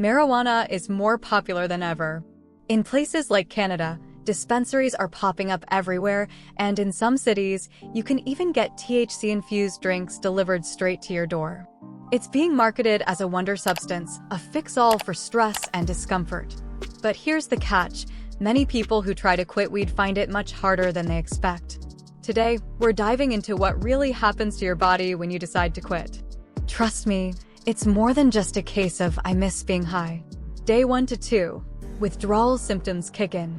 Marijuana is more popular than ever. In places like Canada, dispensaries are popping up everywhere, and in some cities, you can even get THC-infused drinks delivered straight to your door. It's being marketed as a wonder substance, a fix-all for stress and discomfort. But here's the catch. Many people who try to quit weed find it much harder than they expect. Today, we're diving into what really happens to your body when you decide to quit. Trust me, it's more than just a case of I miss being high. Day 1 to 2, withdrawal symptoms kick in.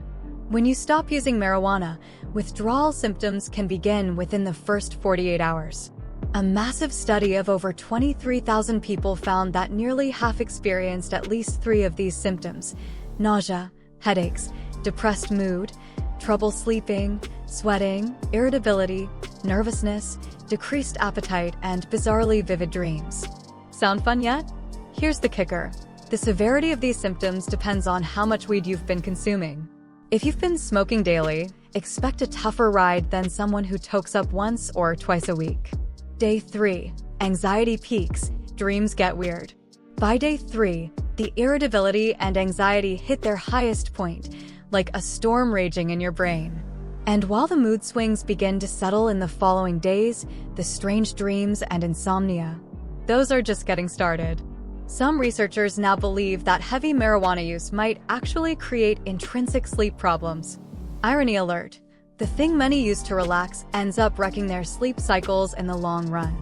When you stop using marijuana, withdrawal symptoms can begin within the first 48 hours. A massive study of over 23,000 people found that nearly half experienced at least 3 of these symptoms: nausea, headaches, depressed mood, trouble sleeping, sweating, irritability, nervousness, decreased appetite, and bizarrely vivid dreams. Sound fun yet? Here's the kicker. The severity of these symptoms depends on how much weed you've been consuming. If you've been smoking daily, expect a tougher ride than someone who tokes up once or twice a week. Day 3. Anxiety peaks, dreams get weird. By day 3, the irritability and anxiety hit their highest point, like a storm raging in your brain. And while the mood swings begin to settle in the following days, the strange dreams and insomnia, those are just getting started. Some researchers now believe that heavy marijuana use might actually create intrinsic sleep problems. Irony alert. The thing many use to relax ends up wrecking their sleep cycles in the long run.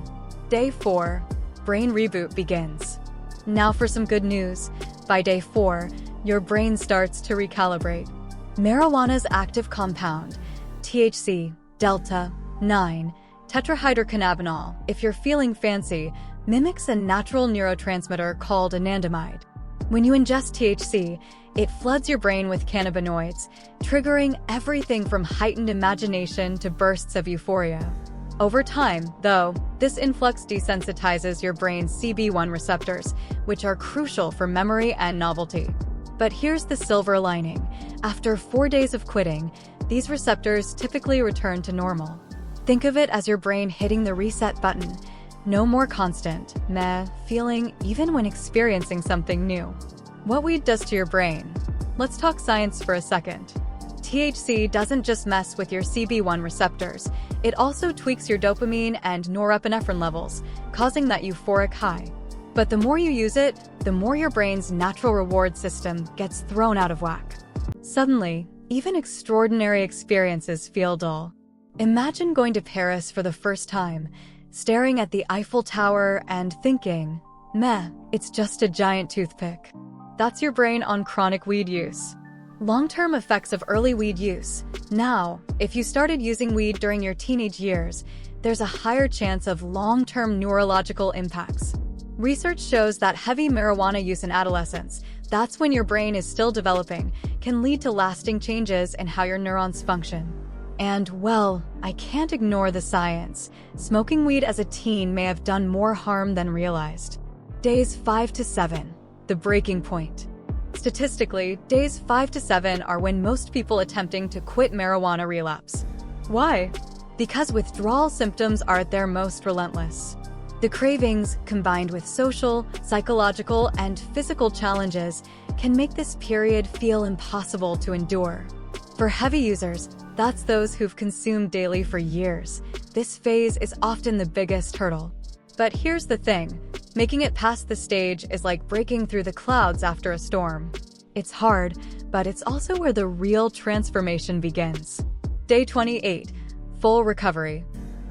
Day 4. Brain reboot begins. Now for some good news. By day 4, your brain starts to recalibrate. Marijuana's active compound, THC, delta-9, tetrahydrocannabinol, if you're feeling fancy, mimics a natural neurotransmitter called anandamide. When you ingest THC, it floods your brain with cannabinoids, triggering everything from heightened imagination to bursts of euphoria. Over time, though, this influx desensitizes your brain's CB1 receptors, which are crucial for memory and novelty. But here's the silver lining. After 4 days of quitting, these receptors typically return to normal. Think of it as your brain hitting the reset button. No more constant, meh, feeling even when experiencing something new. What weed does to your brain? Let's talk science for a second. THC doesn't just mess with your CB1 receptors, it also tweaks your dopamine and norepinephrine levels, causing that euphoric high. But the more you use it, the more your brain's natural reward system gets thrown out of whack. Suddenly, even extraordinary experiences feel dull. Imagine going to Paris for the first time, staring at the Eiffel Tower and thinking, meh, it's just a giant toothpick. That's your brain on chronic weed use. Long-term effects of early weed use. Now, if you started using weed during your teenage years, there's a higher chance of long-term neurological impacts. Research shows that heavy marijuana use in adolescence, that's when your brain is still developing, can lead to lasting changes in how your neurons function. And, well, I can't ignore the science. Smoking weed as a teen may have done more harm than realized. Days 5 to 7. The breaking point. Statistically, days 5 to 7 are when most people attempting to quit marijuana relapse. Why? Because withdrawal symptoms are at their most relentless. The cravings, combined with social, psychological, and physical challenges, can make this period feel impossible to endure. For heavy users, that's those who've consumed daily for years, this phase is often the biggest hurdle. But here's the thing, making it past the stage is like breaking through the clouds after a storm. It's hard, but it's also where the real transformation begins. Day 28. Full recovery.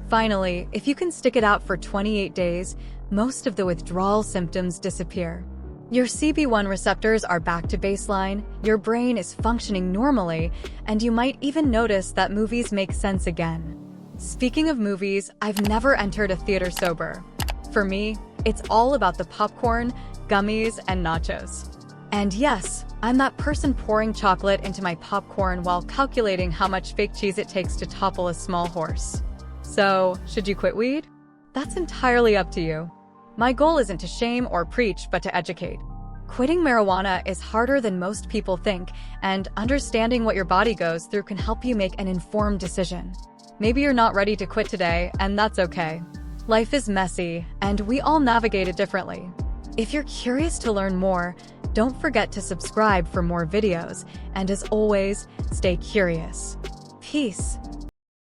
Finally, if you can stick it out for 28 days, most of the withdrawal symptoms disappear. Your CB1 receptors are back to baseline, your brain is functioning normally, and you might even notice that movies make sense again. Speaking of movies, I've never entered a theater sober. For me, it's all about the popcorn, gummies, and nachos. And yes, I'm that person pouring chocolate into my popcorn while calculating how much fake cheese it takes to topple a small horse. So, should you quit weed? That's entirely up to you. My goal isn't to shame or preach, but to educate. Quitting marijuana is harder than most people think, and understanding what your body goes through can help you make an informed decision. Maybe you're not ready to quit today, and that's okay. Life is messy, and we all navigate it differently. If you're curious to learn more, Don't forget to subscribe for more videos, and as always, stay curious. Peace.